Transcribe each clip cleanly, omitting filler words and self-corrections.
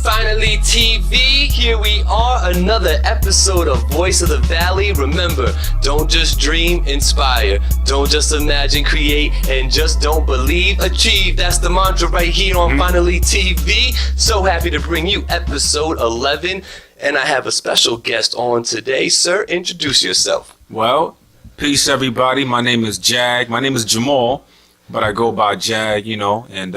Finally TV, here we are, another episode of Voice of the Valley. Remember, don't just dream, inspire. Don't just imagine, create, and just don't believe, achieve. That's the mantra right here on Finally TV. So happy to bring you episode 11, and I have a special guest on today. Sir, introduce yourself. Well, peace everybody. My name is J.A.H.G. My name is Jamal, but I go by Jag, you know, and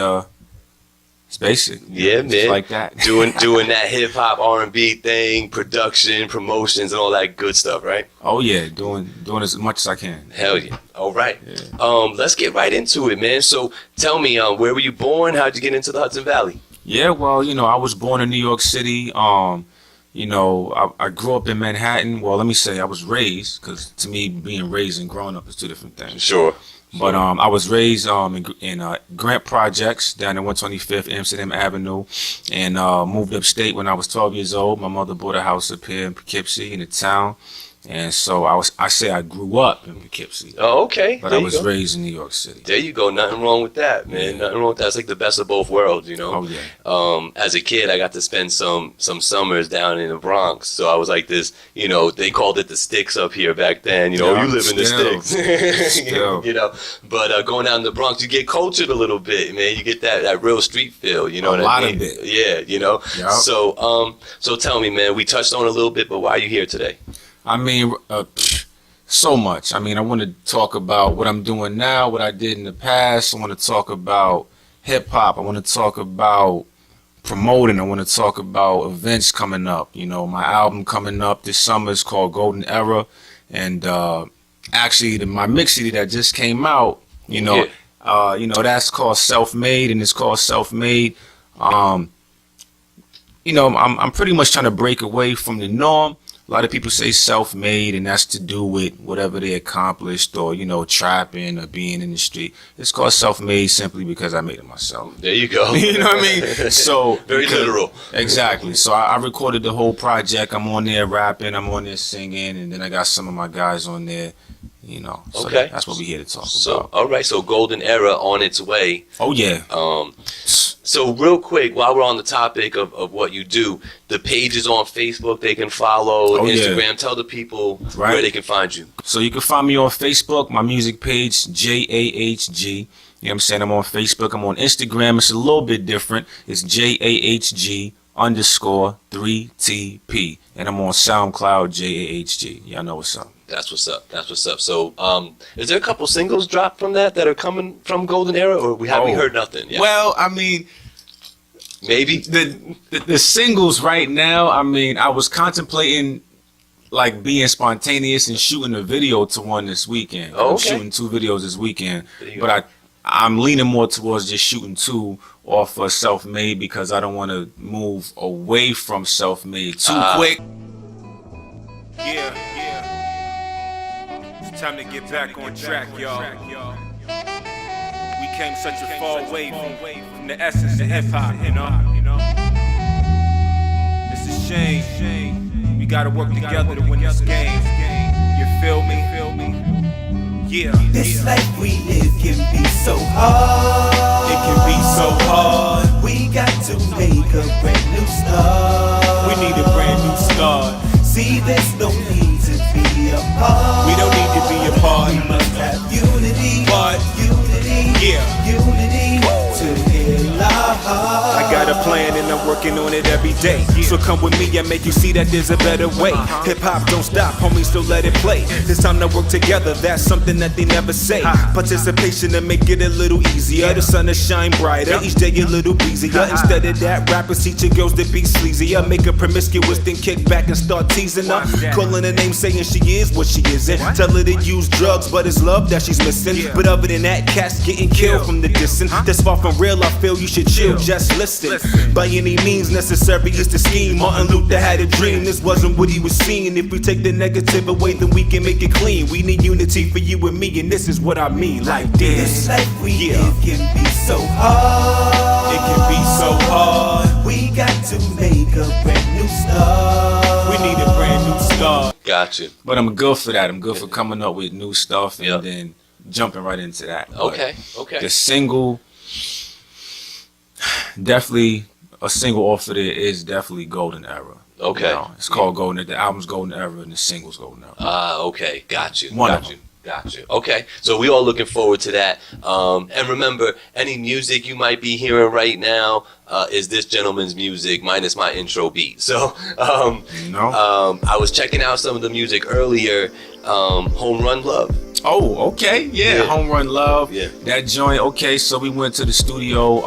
it's basic. Yeah, man. Just like that. doing that hip hop R&B thing, production, promotions, and all that good stuff, right? Oh yeah, doing as much as I can. Hell yeah. All right. Yeah. Let's get right into it, man. So tell me, where were you born? How'd you get into the Hudson Valley? Yeah, well, you know, I was born in New York City. You know, I grew up in Manhattan. Well, let me say I was raised, because to me, being raised and growing up is two different things. Sure. But I was raised in Grant Projects down in 125th Amsterdam Avenue, and moved upstate when I was 12 years old. My mother bought a house up here in Poughkeepsie in the town, and so I say I grew up in Poughkeepsie. Oh, okay. But I was raised in New York City. There you go. Nothing wrong with that, man. Yeah. Nothing wrong with that. It's like the best of both worlds, you know. Oh yeah. As a kid, I got to spend some summers down in the Bronx. So I was like this, you know, they called it the sticks up here back then. You know, Yeah, you live in the sticks. Still. You know, but going down in the Bronx, you get cultured a little bit, man. You get that real street feel, you know what I mean? A lot of it. Yeah, you know. Yep. So tell me, man, we touched on it a little bit, but why are you here today? I mean, so much. I mean, I want to talk about what I'm doing now, what I did in the past. I want to talk about hip hop. I want to talk about promoting. I want to talk about events coming up. You know, my album coming up this summer is called Golden Era, and actually, my mix CD that just came out, you know, that's called Self Made, and it's called Self Made. You know, I'm pretty much trying to break away from the norm. A lot of people say self-made, and that's to do with whatever they accomplished, or, you know, trapping or being in the street. It's called self-made simply because I made it myself. There you go. You know what I mean? So very literal. Exactly. So I recorded the whole project. I'm on there rapping. I'm on there singing, and then I got some of my guys on there. You know. So okay. That's what we're here to talk So about. all right. So Golden Era on its way. Oh yeah. So real quick, while we're on the topic of what you do, the pages on Facebook they can follow, Instagram. Yeah. Tell the people where they can find you. So you can find me on Facebook, my music page, J.A.H.G. You know what I'm saying? I'm on Facebook. I'm on Instagram. It's a little bit different. It's J.A.H.G_3TP. And I'm on SoundCloud, J.A.H.G. Y'all know what's up. That's what's up. That's what's up. So, is there a couple singles dropped from that are coming from Golden Era, or we heard nothing yet? Well, I mean, maybe the singles right now. I mean, I was contemplating like being spontaneous and shooting a video to one this weekend. Oh, I'm okay. shooting 2 videos this weekend, but I'm leaning more towards just shooting 2 off of Self-Made because I don't want to move away from Self-Made too quick. Yeah. It's time to get back on track, y'all. We came such a far way from the essence of hip hop, you know. It's a shame. We gotta work together to win this game. You feel me? Yeah. This life we live can be so hard. It can be so hard. We got to make a brand new start. We need a brand new start. See, there's no need to be apart. We don't need to be apart. We must have unity. But unity. Yeah. Unity to heal our heart. I got a plan and I'm working on it every day. So come with me and make you see that there's a better way. Hip hop don't stop, homies, so let it play. It's time to work together, that's something that they never say. Participation to make it a little easier. The sun to shine brighter, each day a little breezier. Instead of that, rappers teach your girls to be sleazier. Make her promiscuous, then kick back and start teasing her. Calling her name, saying she is what she isn't. Tell her to use drugs, but it's love that she's missing. But other than that, cats getting killed from the distance. That's far from real, I feel you should chill, just listen. By any means necessary is the scheme. Martin Luther had a dream, this wasn't what he was seeing. If we take the negative away, then we can make it clean. We need unity for you and me, and this is what I mean, like this. This life we live can be so hard. It can be so hard. We got to make a brand new start. We need a brand new start. Gotcha. But I'm good for that. I'm good for coming up with new stuff and then jumping right into that. Okay. But the single, definitely a single off of there is definitely Golden Era. Okay. You know, it's called Golden Era. The album's Golden Era and the single's Golden Era. Okay. Got you. One got of you. them. Got you. Okay. So we all looking forward to that. And remember, any music you might be hearing right now is this gentleman's music minus my intro beat. So I was checking out some of the music earlier. Home Run Love. Oh, okay. Yeah. Home Run Love. Yeah. That joint. Okay, so we went to the studio,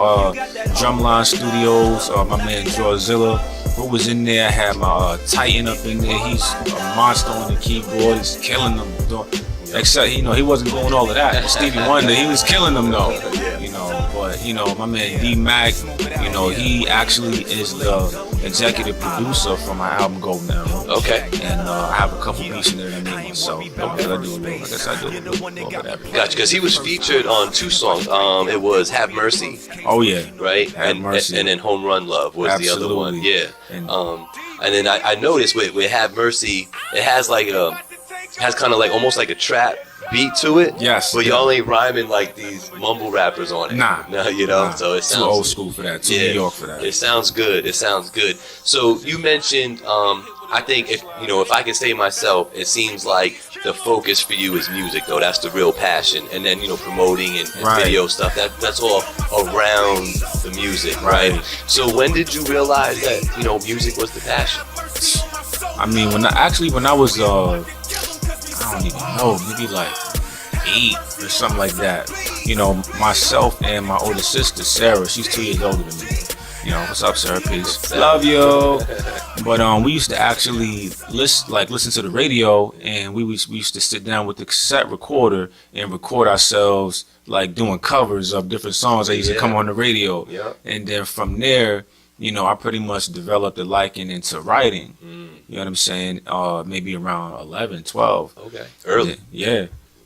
Drumline Studios. My man Drawzilla, who was in there. I had my Titan up in there. He's a monster on the keyboard. He's killing them. Except, he wasn't doing all of that. Stevie Wonder, he was killing them though. But my man D-Mac, he actually is the executive producer for my album Golden Era. Okay. And I have a couple beats in there that I made myself. I do a little of that. Gotcha, because he was featured on 2 songs. It was Have Mercy. Oh yeah. Right? Have Mercy. And then Home Run Love was Absolutely. The other one. Yeah. And then I noticed with Have Mercy, it has kind of like almost like a trap beat to it. Yes. But y'all ain't rhyming like these mumble rappers on it. Nah. No, so it sounds too old school for that. Too New York for that. It sounds good. It sounds good. So you mentioned, I think if I can say myself, it seems like the focus for you is music, though. That's the real passion. And then promoting and video stuff. That's all around the music, right? So when did you realize that music was the passion? I mean, when I was I don't even know, maybe like 8 or something like that. Myself and my older sister Sarah, she's 2 years older than me. What's up, Sarah? Peace. Love you. But we used to actually listen to the radio, and we used to sit down with the cassette recorder and record ourselves like doing covers of different songs that used to come on the radio. And then from there, I pretty much developed a liking into writing. You know what I'm saying? Maybe around 11, 12. Okay. Early.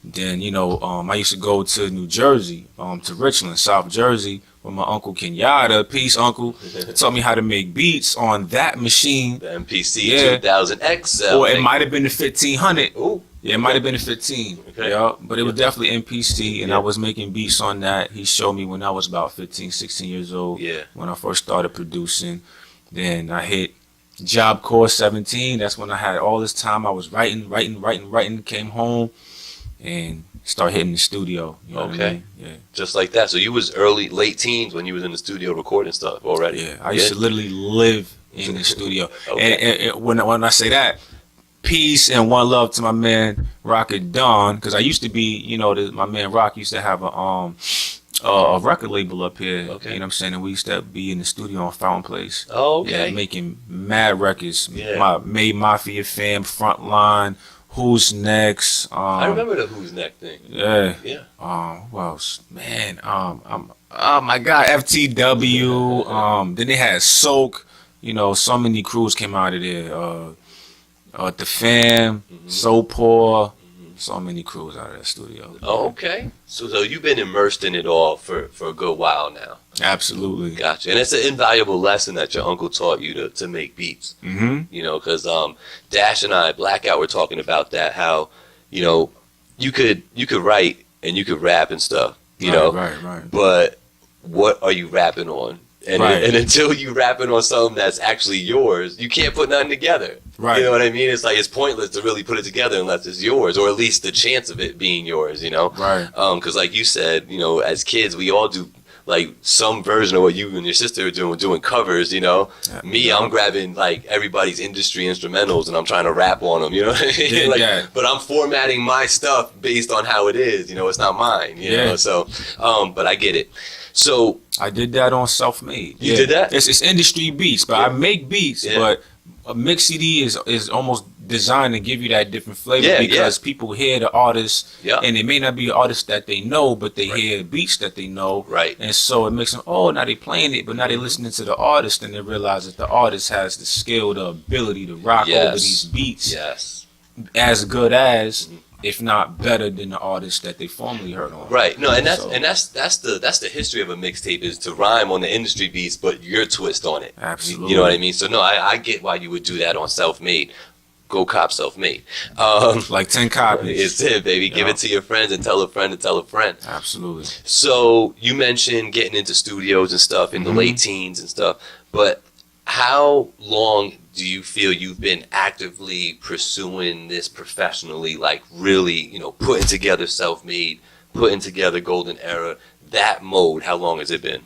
Then, I used to go to New Jersey, to Richland, South Jersey, with my uncle Kenyatta. Peace, uncle. He taught me how to make beats on that machine. The MPC 2000 XL. Or it might have been the 1500. Ooh. Yeah, it might have been a 15. Okay. Yeah, but it was definitely MPC, and I was making beats on that. He showed me when I was about 15, 16 years old. Yeah. When I first started producing. Then I hit Job Corps 17. That's when I had all this time. I was writing. Came home and started hitting the studio. You know what I mean? Yeah. Just like that. So you was late teens when you was in the studio recording stuff already. Yeah. I used to literally live in the studio. Okay. And when I say that, peace and one love to my man Rocket Dawn, because I used to be, my man Rock used to have a record label up here. Okay. You know what I'm saying? And we used to be in the studio on Fountain Place. Oh, okay. Yeah, making mad records. Yeah. Made Mafia Fam, Frontline, Who's Next. I remember the Who's Next thing. Yeah. Yeah. Who else? Man, oh my God, FTW. Then they had Soak. So many crews came out of there. The Fam, So Poor, so many crews out of that studio. Oh, okay. So you've been immersed in it all for a good while now. Absolutely. Gotcha. And it's an invaluable lesson that your uncle taught you to make beats. Because Dash and I, Blackout, were talking about that, how, you could write and you could rap and stuff, Right. But what are you rapping on? And until you rapping on something that's actually yours, you can't put nothing together. Right. You know what I mean? It's like it's pointless to really put it together unless it's yours, or at least the chance of it being yours. Right. Because like you said, as kids, we all do like some version of what you and your sister are doing covers. I'm grabbing like everybody's industry instrumentals and I'm trying to rap on them. You know what I mean? But I'm formatting my stuff based on how it is. It's not mine. You know? So, but I get it. So I did that on Self-Made. You did that? It's industry beats, but I make beats, but a mix CD is almost designed to give you that different flavor because people hear the artist and it may not be an artist that they know, but they hear beats that they know. Right. And so it makes them, now they playing it, but now they listening to the artist and they realize that the artist has the skill, the ability to rock over these beats as good as, if not better than the artist that they formerly heard on. Right. No, and that's the history of a mixtape, is to rhyme on the industry beats, but your twist on it. Absolutely. You know what I mean? So no, I get why you would do that on Self-Made. Go cop Self-Made. Like 10 copies. It's it, baby. Give it to your friends and tell a friend to tell a friend. Absolutely. So you mentioned getting into studios and stuff in the late teens and stuff. But how long do you feel you've been actively pursuing this professionally, like really, you know, putting together Self-Made, putting together Golden Era, that mode? How long has it been?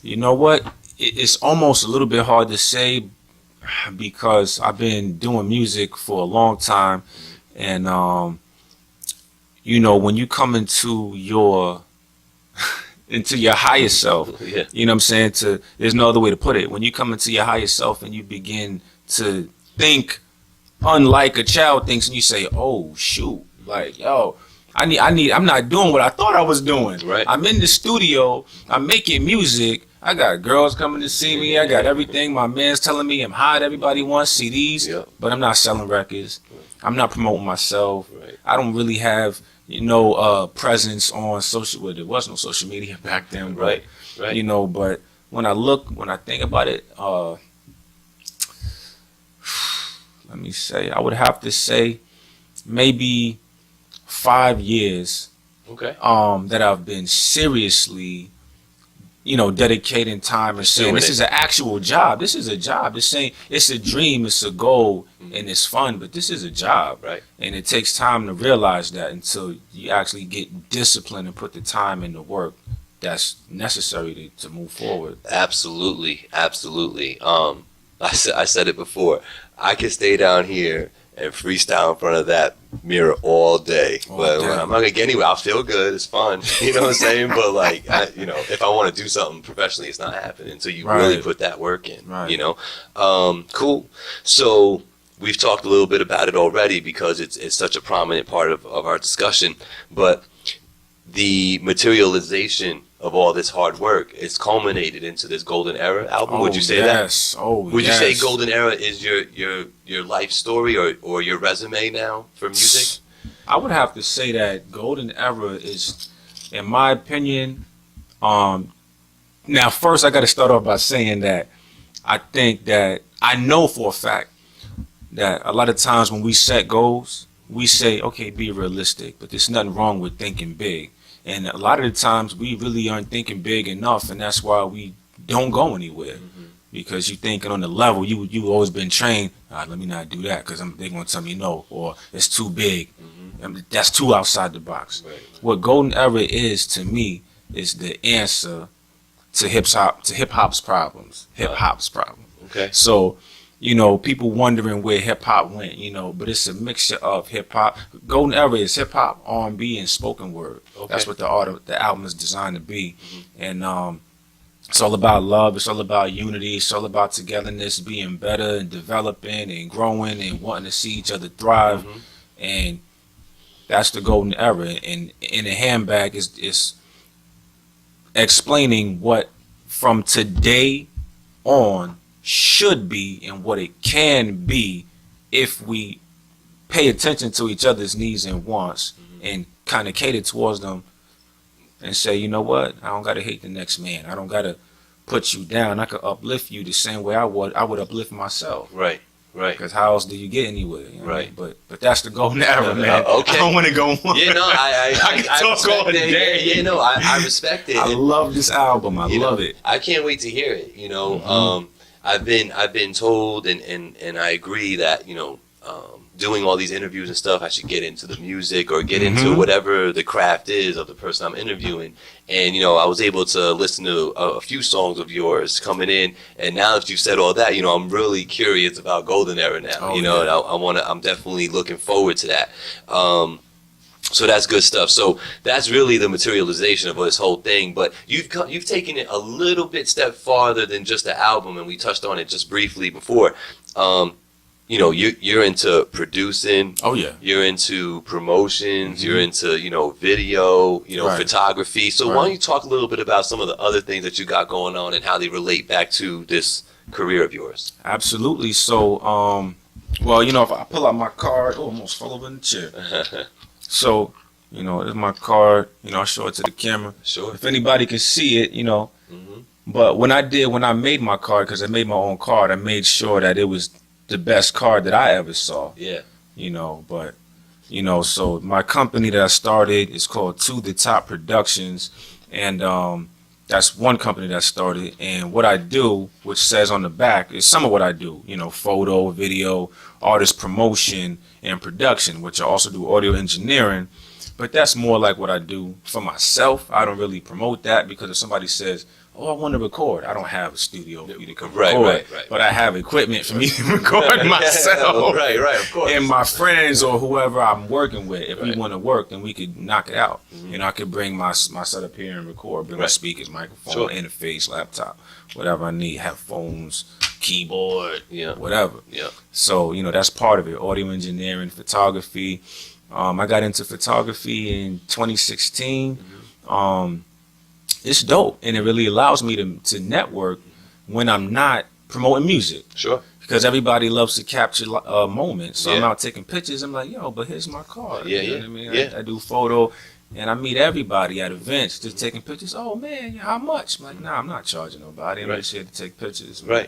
You know what? It's almost a little bit hard to say because I've been doing music for a long time, and you know, when you come into your higher self, Yeah. you know what I'm saying? There's no other way to put it. When you come into your higher self and you begin to think unlike a child thinks, and you say, "Oh shoot, like yo, I'm not doing what I thought I was doing. Right. I'm in the studio, I'm making music. I got girls coming to see me. I got everything. My man's telling me I'm hot. Everybody wants CDs, Yeah. but I'm not selling records. I'm not promoting myself. Right. I don't really have, you know, presence on social. Well, there was no social media back then, but, Right. Right. you know. But when I think about it, let me say, I would have to say maybe 5 years Okay. that I've been seriously, you know, dedicating time and saying this is an actual job. This is a job. This ain't, it's a dream, it's a goal, and it's fun, but this is a job. Right. And it takes time to realize that until you actually get disciplined and put the time in the work that's necessary to move forward. Absolutely, absolutely. I said it before. I could stay down here and freestyle in front of that mirror all day. But when I'm not gonna get anywhere, I'll feel good. It's fun. You know what I'm saying? But like, you know, if I want to do something professionally, it's not happening until you really put that work in. Right. You know, cool. So we've talked a little bit about it already because it's such a prominent part of our discussion. But the materialization of all this hard work, it's culminated into this Golden Era album. Would you say that? Would you say Golden Era is your life story or your resume now for music? I would have to say that Golden Era is, in my opinion, now first I got to start off by saying that I think that I know for a fact that a lot of times when we set goals, we say, okay, be realistic, but there's nothing wrong with thinking big. And a lot of the times we really aren't thinking big enough, and that's why we don't go anywhere. Because you thinking on the level, you always been trained, let me not do that because they're going to tell me no, or it's too big. That's too outside the box. Right. What Golden Era is to me is the answer to hip-hop's problems. Hip-hop's problem. Okay. So, you know, people wondering where hip-hop went, you know, but it's a mixture of hip-hop. Golden Era is hip-hop, R&B, and spoken word. Okay. That's what the album is designed to be. And it's all about love. It's all about unity. It's all about togetherness, being better and developing and growing and wanting to see each other thrive. And that's the Golden Era. And in the handbag is explaining what from today on should be and what it can be if we pay attention to each other's needs and wants and kind of cater towards them and say, you know what, I don't got to hate the next man. I don't got to put you down. I could uplift you the same way I would uplift myself. Right. Right. Because how else do you get anywhere? You know? Right. But that's the Golden Era, man. Okay. I don't want to go on. Yeah, no, I can talk respect all it. day. Yeah, no, I respect it. I love this album. I love it. I can't wait to hear it. You know, I've been told, and I agree that, you know, doing all these interviews and stuff, I should get into the music or get into whatever the craft is of the person I'm interviewing. And, you know, I was able to listen to a few songs of yours coming in. And now that you've said all that, you know, I'm really curious about Golden Era now. Oh, you know, yeah. and I'm definitely looking forward to that. So that's good stuff. So that's really the materialization of this whole thing. But you've taken it a little bit step farther than just the album, and we touched on it just briefly before. You know, you're into producing. Oh yeah. You're into promotions. You're into, you know, video. You know, Right. photography. So why don't you talk a little bit about some of the other things that you got going on and how they relate back to this career of yours? Absolutely. So, well, you know, if I pull out my card, almost fell over in the chair. So, you know, it's my card. You know, I'll show it to the camera. Sure. If anybody can see it, you know. But when I made my card, because I made my own card, I made sure that it was the best card that I ever saw. Yeah. You know, but, you know, so my company that I started is called To The Top Productions. And That's one company that started, and what I do, which says on the back, is some of what I do. You know, photo, video, artist promotion, and production, which I also do audio engineering. But that's more like what I do for myself. I don't really promote that because if somebody says, "Oh, I want to record," I don't have a studio for me to come record. Right. But I have equipment for me to record myself. Right, of course. And my friends or whoever I'm working with, if we want to work, then we could knock it out. You know, I could bring my setup here and record, bring my speakers, microphone, interface, laptop, whatever I need, headphones, keyboard, whatever. Yeah. So, you know, that's part of it. Audio engineering, photography. I got into photography in 2016. It's dope, and it really allows me to network when I'm not promoting music. Sure. Because everybody loves to capture moments. So I'm out taking pictures. I'm like, yo, but here's my card. You know what I mean? I do photo, and I meet everybody at events just taking pictures. Oh, man, how much? I'm like, nah, I'm not charging nobody. I'm just here to take pictures. Right.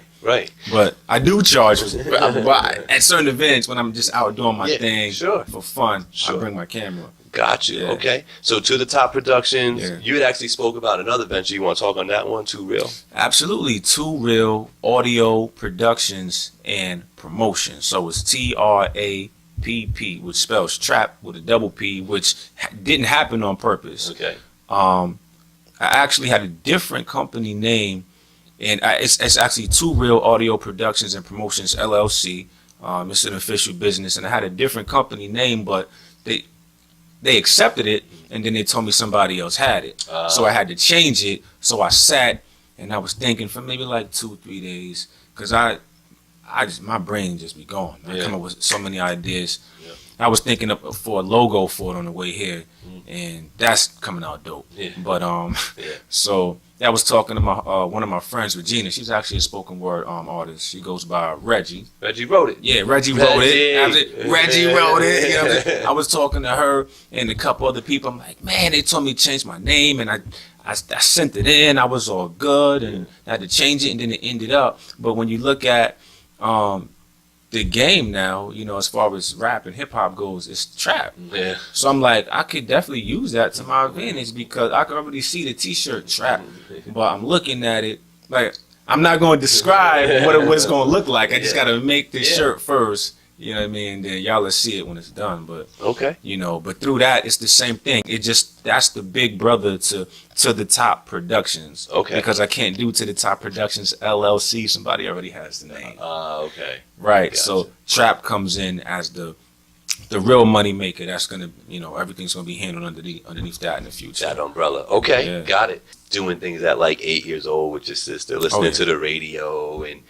But I do charge at certain events when I'm just out doing my thing for fun. I bring my camera. Got you. Okay. So To the Top Productions, you had actually spoke about another venture. You want to talk on that one, Too Real? Absolutely. Too Real Audio Productions and Promotion. So it's TRAPP, which spells trap with a double P, which didn't happen on purpose. Okay. I actually had a different company name, and it's actually Too Real Audio Productions and Promotions LLC. It's an official business, and I had a different company name, but they accepted it, and then they told me somebody else had it. So I had to change it. So I sat and I was thinking for maybe like 2-3 days, because my brain just be gone. I come up with so many ideas. I was thinking for a logo for it on the way here, and that's coming out dope. But so I was talking to my one of my friends, Regina. She's actually a spoken word artist. She goes by Reggie. Reggie wrote it. Yeah, Reggie wrote it. Reggie wrote it. You know what I'm saying? I was talking to her and a couple other people. I'm like, man, they told me to change my name, and I sent it in. I was all good, and I had to change it, and then it ended up. But when you look at the game now, you know, as far as rap and hip hop goes, it's trap. Yeah. So I'm like, I could definitely use that to my advantage because I can already see the T-shirt trap, but I'm looking at it like I'm not going to describe what it's going to look like. I just got to make this shirt first. You know what I mean? Then y'all will see it when it's done. But you know, but through that, it's the same thing. It just that's the big brother to the Top Productions. Because I can't do To the Top Productions LLC. Somebody already has the name. Right. Gotcha. So Trap comes in as the real money maker. That's gonna, you know, everything's gonna be handled underneath that in the future. That umbrella. Got it. Doing things at like 8 years old with your sister, listening to the radio, and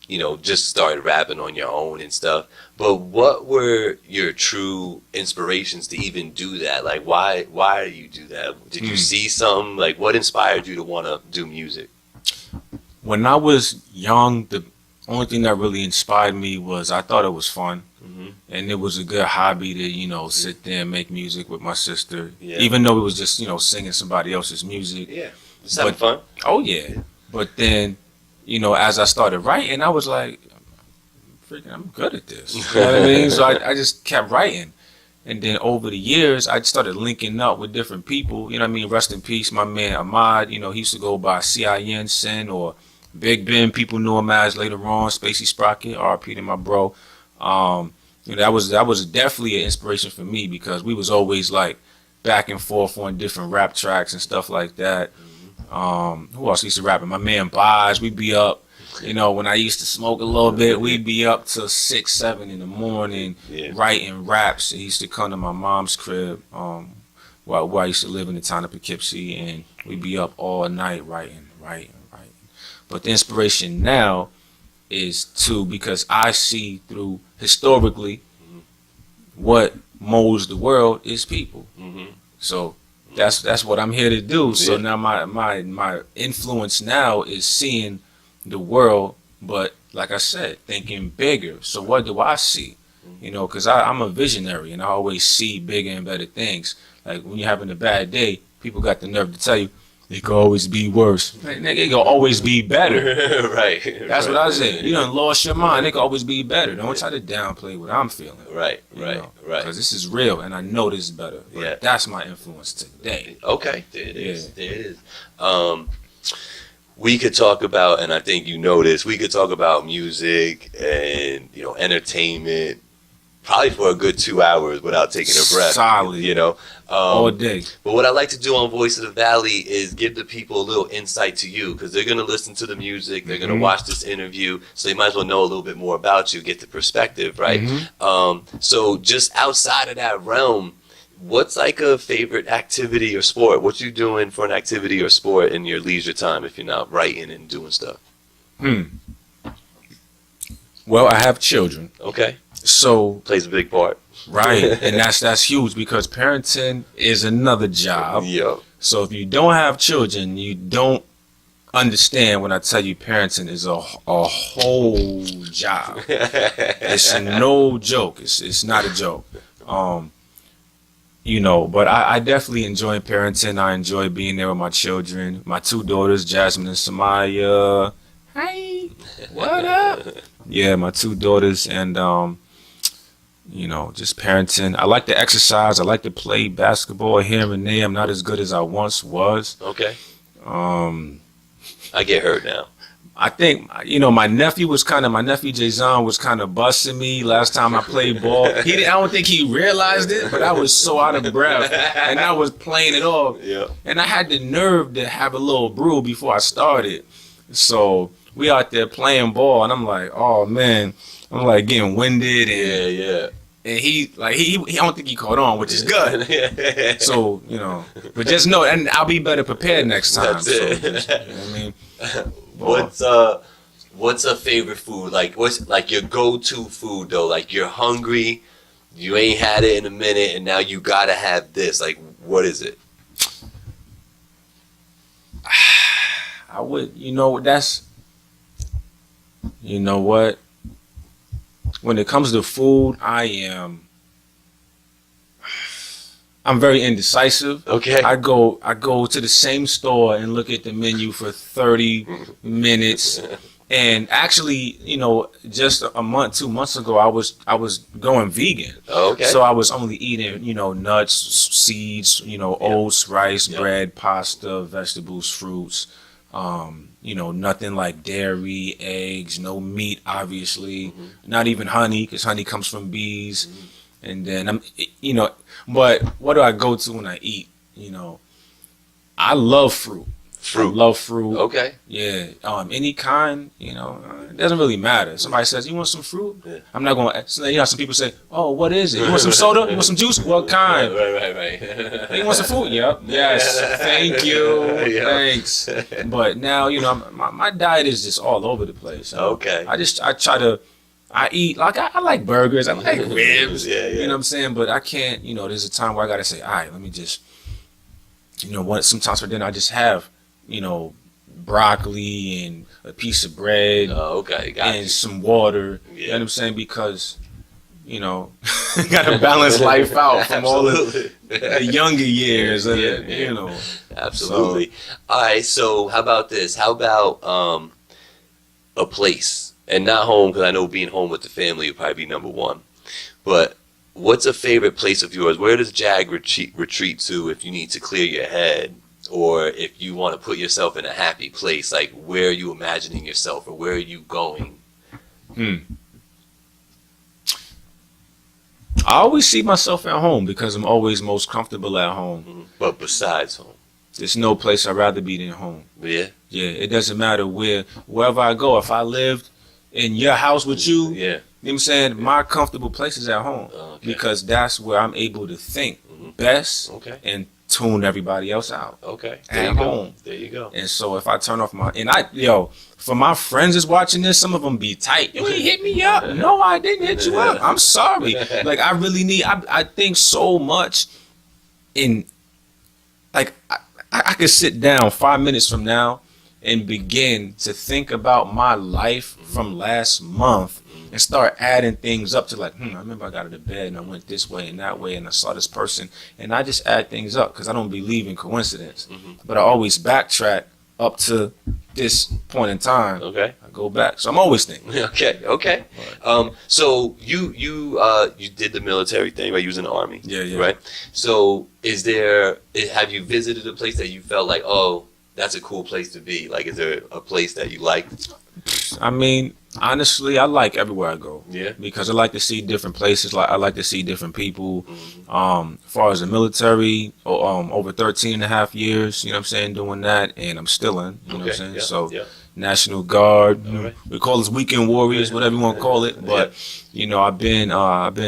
you know, just started rapping on your own and stuff. But what were your true inspirations to even do that? Like, why do you do that? Did you see something? Like, what inspired you to want to do music? When I was young, the only thing that really inspired me was I thought it was fun. And it was a good hobby to, you know, sit there and make music with my sister. Even though it was just, you know, singing somebody else's music. Just having fun. Oh, yeah. But then, you know, as I started writing, I was like, freaking, I'm good at this. You know what I mean? So I just kept writing. And then over the years, I started linking up with different people. You know what I mean? Rest in peace, my man Ahmad. You know, he used to go by CIN, Sin, or Big Ben. People knew him as later on, Spacey Sprocket, RP to my bro. You know, that was definitely an inspiration for me because we was always like back and forth on different rap tracks and stuff like that. Who else used to rap? My man Boz, we'd be up, you know, when I used to smoke a little bit, we'd be up till 6, 7 in the morning writing raps. He used to come to my mom's crib where I used to live in the town of Poughkeepsie, and we'd be up all night writing. But the inspiration now is because I see through historically what molds the world is people. So that's what I'm here to do. So now my influence now is seeing the world, but like I said, thinking bigger. So what do I see? You know, because I'm a visionary and I always see bigger and better things. Like when you're having a bad day, people got the nerve to tell you, it could always be worse. Man, nigga, it could always be better. Right. That's what I said. You done lost your mind. It could always be better. Don't try to downplay what I'm feeling. Right. Because this is real, and I know this is better. But Yeah. that's my influence today. Okay, there it is. There it is. We could talk about, and I think you know this, we could talk about music and, you know, entertainment probably for a good 2 hours without taking a breath. Solid. You know? All day. But what I like to do on Voice of the Valley is give the people a little insight to you, because they're going to listen to the music, they're going to watch this interview, so they might as well know a little bit more about you, get the perspective, right? So just outside of that realm, what's like a favorite activity or sport? What you doing for an activity or sport in your leisure time if you're not writing and doing stuff? Well, I have children. Okay. So Plays a big part. right, and that's huge because parenting is another job. Yo. So if you don't have children, you don't understand when I tell you parenting is a whole job. It's no joke. It's not a joke. You know, but I definitely enjoy parenting. I enjoy being there with my children. My 2 daughters, Jasmine and Samaya. Hey, what up? Yeah, my 2 daughters, and you know, just parenting. I like to exercise. I like to play basketball here and there. I'm not as good as I once was. Okay. I get hurt now. I think, you know, my nephew J.A.H.G was kind of busting me last time I played ball. I don't think he realized it, but I was so out of breath, and I was playing it off. Yeah. And I had the nerve to have a little brew before I started. So we out there playing ball, and I'm like, oh man, I'm like getting winded, and Yeah. and he I don't think he caught on, which is good. So, you know, but just know, and I'll be better prepared next time. That's so it. just, you know what I mean? What's a favorite food? Like, what's like your go-to food though? Like, you're hungry, you ain't had it in a minute, and now you gotta have this. Like, what is it? I would, you know, you know what? When it comes to food, I'm very indecisive. Okay. I go to the same store and look at the menu for 30 minutes. And actually, you know, just a month, 2 months ago, I was going vegan. Okay. So I was only eating, you know, nuts, seeds, you know, oats, rice, bread, pasta, vegetables, fruits. You know, nothing like dairy, eggs, no meat, obviously. Not even honey, because honey comes from bees. And then you know, but what do I go to when I eat? You know, I love fruit. I love fruit. Okay. Yeah. Any kind, you know, it doesn't really matter. Somebody says, you want some fruit? Yeah. I'm not going to, you know, some people say, oh, what is it? You want some soda? You want some juice? What kind? Right. You want some food? Yep. Yes. Thank you. Yeah. Thanks. But now, you know, my diet is just all over the place. Okay. I eat, like, I like burgers. I like ribs. Yeah. You know what I'm saying? But I can't, you know, there's a time where I got to say, all right, let me just, you know, sometimes for dinner I just have, you know, broccoli and a piece of bread and some water. Yeah. You know what I'm saying? Because, you know, you got to balance life out from all the younger years. You know. Absolutely. So, all right, so how about this? How about a place? And not home, because I know being home with the family would probably be number one. But what's a favorite place of yours? Where does JAHG retreat to if you need to clear your head? Or if you want to put yourself in a happy place, like where are you imagining yourself or where are you going? I always see myself at home because I'm always most comfortable at home. But besides home? There's no place I'd rather be than home. Yeah? Yeah, it doesn't matter wherever I go. If I lived in your house with you, you know what I'm saying? My comfortable place is at home because that's where I'm able to think best and tune everybody else out. Okay. At home. There you go. And so if I turn off for my friends that's watching this, some of them be tight. You ain't hit me up. No, I didn't hit you up. I'm sorry. Like, I really need, I think so much in, like, I could sit down 5 minutes from now and begin to think about my life from last month and start adding things up to like, I remember I got out of bed and I went this way and that way and I saw this person, and I just add things up because I don't believe in coincidence. But I always backtrack up to this point in time. Okay. I go back, so I'm always thinking. Okay. So you did the military thing, right? You was in the Army. Yeah. Right. So have you visited a place that you felt like, oh, that's a cool place to be? Like, is there a place that you like? I mean, honestly, I like everywhere I go. Yeah. Because I like to see different places. Like, I like to see different people. As far as the military, over 13 and a half years, you know what I'm saying, doing that, and I'm still in, you know what I'm saying? Yeah. So, National Guard, right. we call us weekend warriors, whatever you want to call it. But, you know, I've been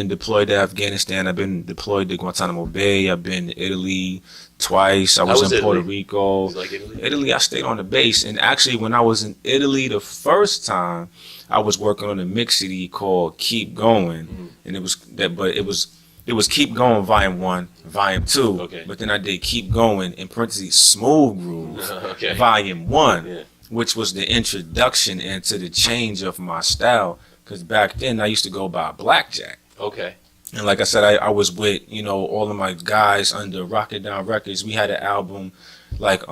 deployed to Afghanistan. I've been deployed to Guantanamo Bay. I've been to Italy twice. I was in Puerto Rico. You like Italy? Italy, I stayed on the base. And actually, when I was in Italy the first time, I was working on a mix CD called Keep Going. And it was Keep Going Volume 1, Volume 2. Okay. But then I did Keep Going, in parentheses, Smooth Groove, Volume 1, which was the introduction into the change of my style. Because back then, I used to go by Blackjack. Okay. And like I said, I was with, you know, all of my guys under Rocket Down Records. We had an album, like,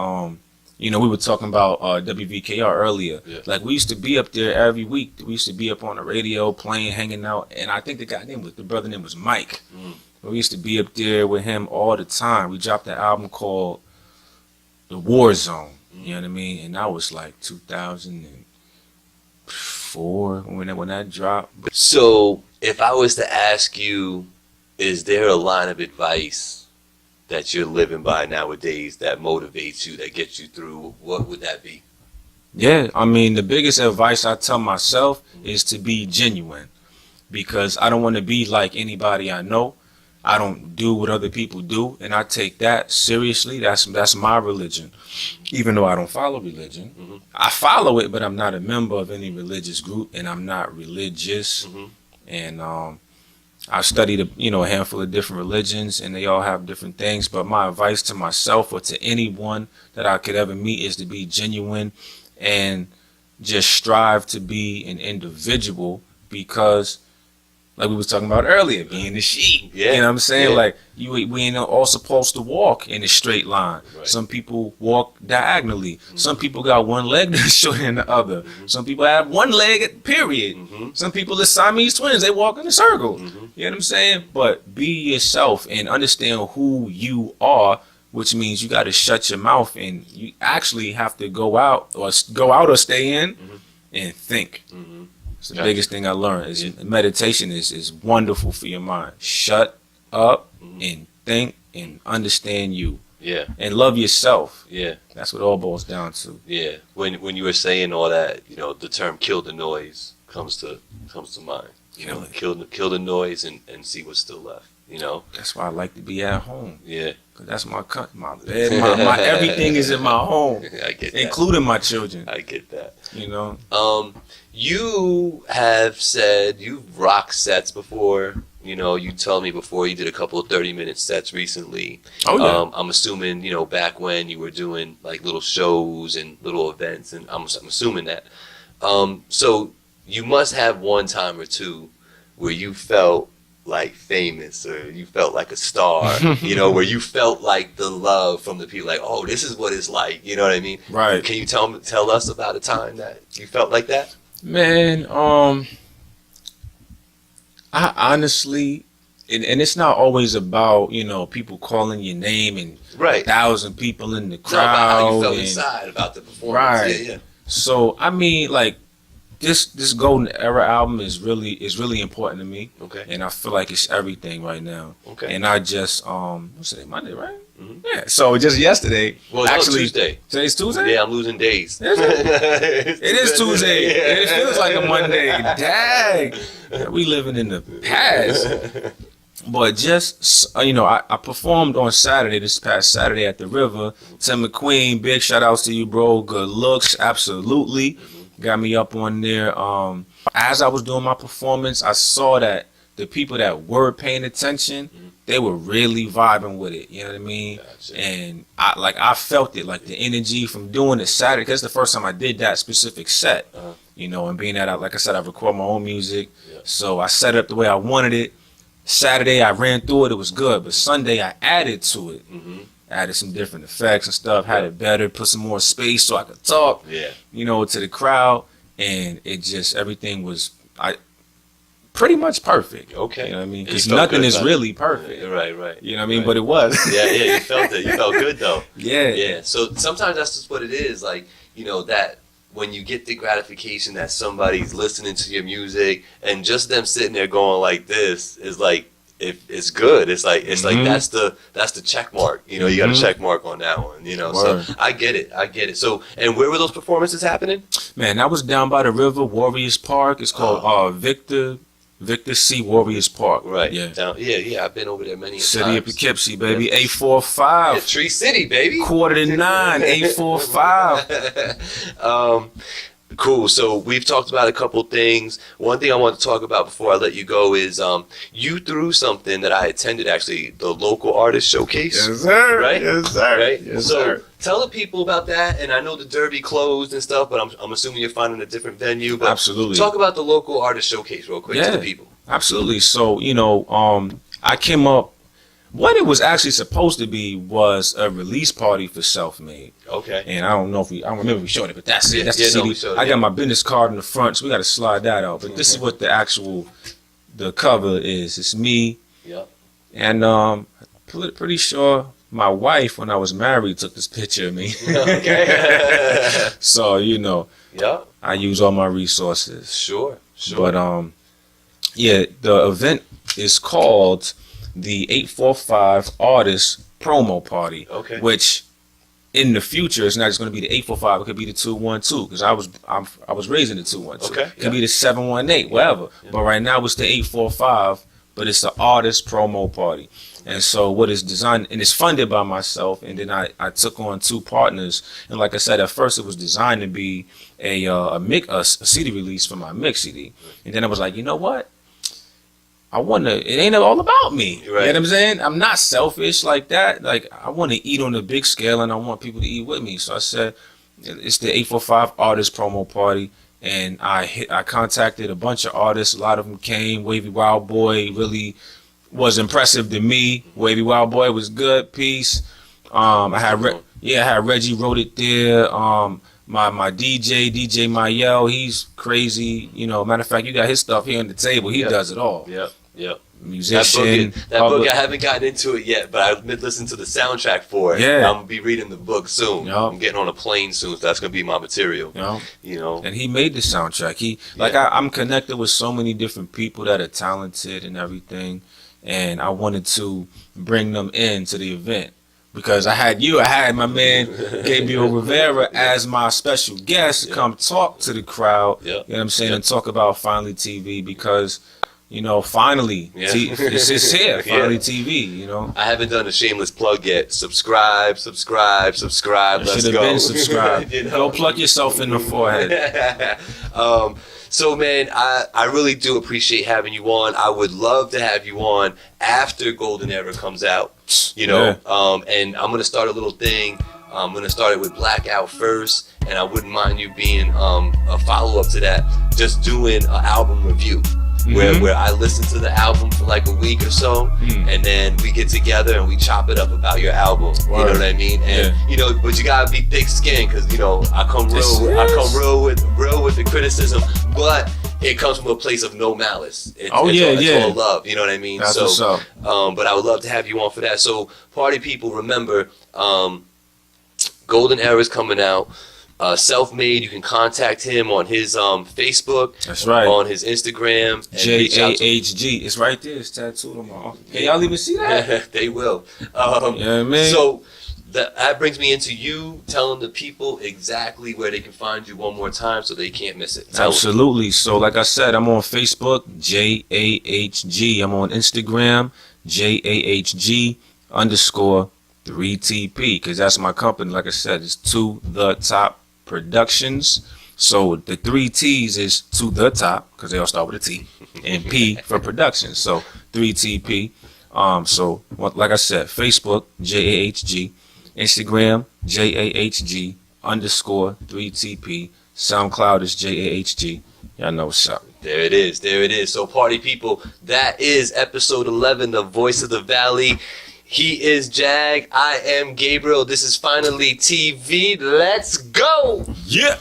you know, we were talking about WVKR earlier. Yeah. Like, we used to be up there every week. We used to be up on the radio, playing, hanging out. And I think the brother name was Mike. But we used to be up there with him all the time. We dropped an album called The War Zone. You know what I mean? And that was like 2004 when that dropped. So if I was to ask you, is there a line of advice that you're living by nowadays that motivates you, that gets you through, what would that be? Yeah, I mean, the biggest advice I tell myself is to be genuine, because I don't want to be like anybody I know. I don't do what other people do, and I take that seriously. That's my religion, even though I don't follow religion. I follow it, but I'm not a member of any religious group, and I'm not religious. And I've studied a handful of different religions, and they all have different things. But my advice to myself or to anyone that I could ever meet is to be genuine and just strive to be an individual, because like we was talking about earlier, being the sheep. You know what I'm saying? Like, we ain't all supposed to walk in a straight line. Some people walk diagonally. Some people got one leg that's shorter than the other. Some people have one leg, period. Some people are Siamese twins. They walk in a circle. You know what I'm saying? But be yourself and understand who you are, which means you got to shut your mouth, and you actually have to go out or stay in and think. It's the biggest thing I learned is meditation is wonderful for your mind. Shut up and think and understand you. And love yourself. That's what it all boils down to. When you were saying all that, you know, the term "kill the noise" comes to mind. Kill the noise and see what's still left. You know. That's why I like to be at home. Cause that's my bed, my everything is in my home. I get that. Including my children. I get that. You know. You have said you've rocked sets before. You know, you told me before you did a couple of 30-minute sets recently. I'm assuming, you know, back when you were doing like little shows and little events, and I'm assuming that. So you must have one time or two where you felt like famous, or you felt like a star, you know, where you felt like the love from the people, like, oh, this is what it's like, you know what I mean? Right. Can you tell us about a time that you felt like that? Man, I honestly, and it's not always about, you know, people calling your name and 1,000 people in the crowd. About how you felt inside about the performance. So I mean, like, this Golden Era album is really important to me. And I feel like it's everything right now. And I just what's today? Monday, right? Yeah. So just yesterday. Well, actually, Tuesday. Today's Tuesday? Yeah, I'm losing days. Is it? It is Tuesday. And it feels like a Monday. Dang. We living in the past. But just, you know, I performed on Saturday, this past Saturday at the River. Tim McQueen, big shout outs to you, bro. Good looks, absolutely. Got me up on there. As I was doing my performance, I saw that the people that were paying attention, they were really vibing with it. You know what I mean? And I felt it, like the energy from doing it Saturday, because it's the first time I did that specific set. you know, and being that like I said, I record my own music, Yeah. so I set it up the way I wanted it. Saturday I ran through it, it was good, but Sunday I added to it. Added some different effects and stuff, had it better, put some more space so I could talk, you know, to the crowd, and it just, everything was pretty much perfect. Okay. You know what I mean? And you Because felt nothing good is about it. really perfect. Right. You know what I mean? But it was. Yeah, you felt it. You felt good though. Yeah. Yeah. So sometimes that's just what it is. Like, you know, that when you get the gratification that somebody's listening to your music and just them sitting there going like this is like, if it's good, it's like that's the check mark. You know, you got a check mark on that one. You know, Word. so I get it. So, and where were those performances happening? Man, that was down by the river, Warriors Park. It's called Victor C. Warriors Park. Right. Yeah. Yeah. I've been over there many City times. of Poughkeepsie, baby. 845. Yeah, Tree City, baby. 8:45. 845. Cool. So we've talked about a couple things. One thing I want to talk about before I let you go is you threw something that I attended, actually, the local artist showcase. Yes, sir. Right? Yes, sir. Right. Yes, so sir. tell the people about that. And I know the Derby closed and stuff, but I'm assuming you're finding a different venue. But Absolutely. talk about the local artist showcase real quick to the people. Absolutely. So, you know, I came up, what it was actually supposed to be was a release party for Self-Made. Okay. And I don't remember if we showed it, but that's it. That's the no, CD. we showed it, I got my business card in the front, so we got to slide that out. But this is what the cover is. It's me. Yep. And pretty sure my wife, when I was married, took this picture of me. Okay. So, you know, Yep. I use all my resources. Sure. But yeah, the event is called the 845 Artist Promo Party. Okay. Which in the future it's not just going to be the 845. It could be the 212 because I was raised in the 212. Okay. It could be the 718, whatever. Yeah. But right now it's the 845. But it's the Artist Promo Party. And so what is designed, and it's funded by myself, and then I took on 2 partners. And like I said, at first it was designed to be a CD release for my mix CD. And then I was like, you know what? it ain't all about me. Right. You know what I'm saying? I'm not selfish like that. Like, I want to eat on a big scale, and I want people to eat with me. So I said, it's the 845 Artist Promo Party. And I contacted a bunch of artists. A lot of them came. Wavy Wild Boy really was impressive to me. Wavy Wild Boy was good. Peace. I had Reggie wrote it there. My DJ Mayel, he's crazy. You know, matter of fact, you got his stuff here on the table. He does it all. Yep. Musician. That book, I haven't gotten into it yet, but I've been listening to the soundtrack for it. Yeah. I'm gonna be reading the book soon. I'm getting on a plane soon, so that's gonna be my material. You know. And he made the soundtrack. I'm connected with so many different people that are talented and everything, and I wanted to bring them into the event. Because I had my man Gabriel Rivera as my special guest come talk to the crowd. You know what I'm saying? And talk about FinallyTV because, you know, finally, it's here, FinallyTV, you know. I haven't done a shameless plug yet. Subscribe. Let's go. Should have been subscribed. You know? Go plug yourself in the forehead. So, man, I really do appreciate having you on. I would love to have you on after Golden Era comes out, you know. And I'm going to start a little thing. I'm going to start it with Blackout first, and I wouldn't mind you being a follow-up to that, just doing an album review. Where I listen to the album for like a week or so, and then we get together and we chop it up about your album. You know what I mean? And you know, but you gotta be thick-skinned because you know I come real with the criticism, but it comes from a place of no malice. It's all love. You know what I mean? That's what's up. But I would love to have you on for that. So, party people, remember, Golden Era is coming out. Self-Made, you can contact him on his Facebook. That's right. On his Instagram. J.A.H.G. It's right there. It's tattooed on my arm. Can y'all even see that? They will. Yeah, man. So that brings me into you telling the people exactly where they can find you one more time so they can't miss it. Absolutely. So like I said, I'm on Facebook, J.A.H.G. I'm on Instagram, J.A.H.G. _3TP, because that's my company. Like I said, it's To The Top Productions. So the 3 T's is To The Top, because they all start with a T, and P for production. So 3TP. So like I said, Facebook, J.A.H.G. Instagram, J.A.H.G. _3TP. SoundCloud is J.A.H.G. Y'all know what's up. There it is. There it is. So, party people, that is episode 11 of Voice of the Valley. He is Jag. I am Gabriel. This is Finally TV. Let's go. Yeah.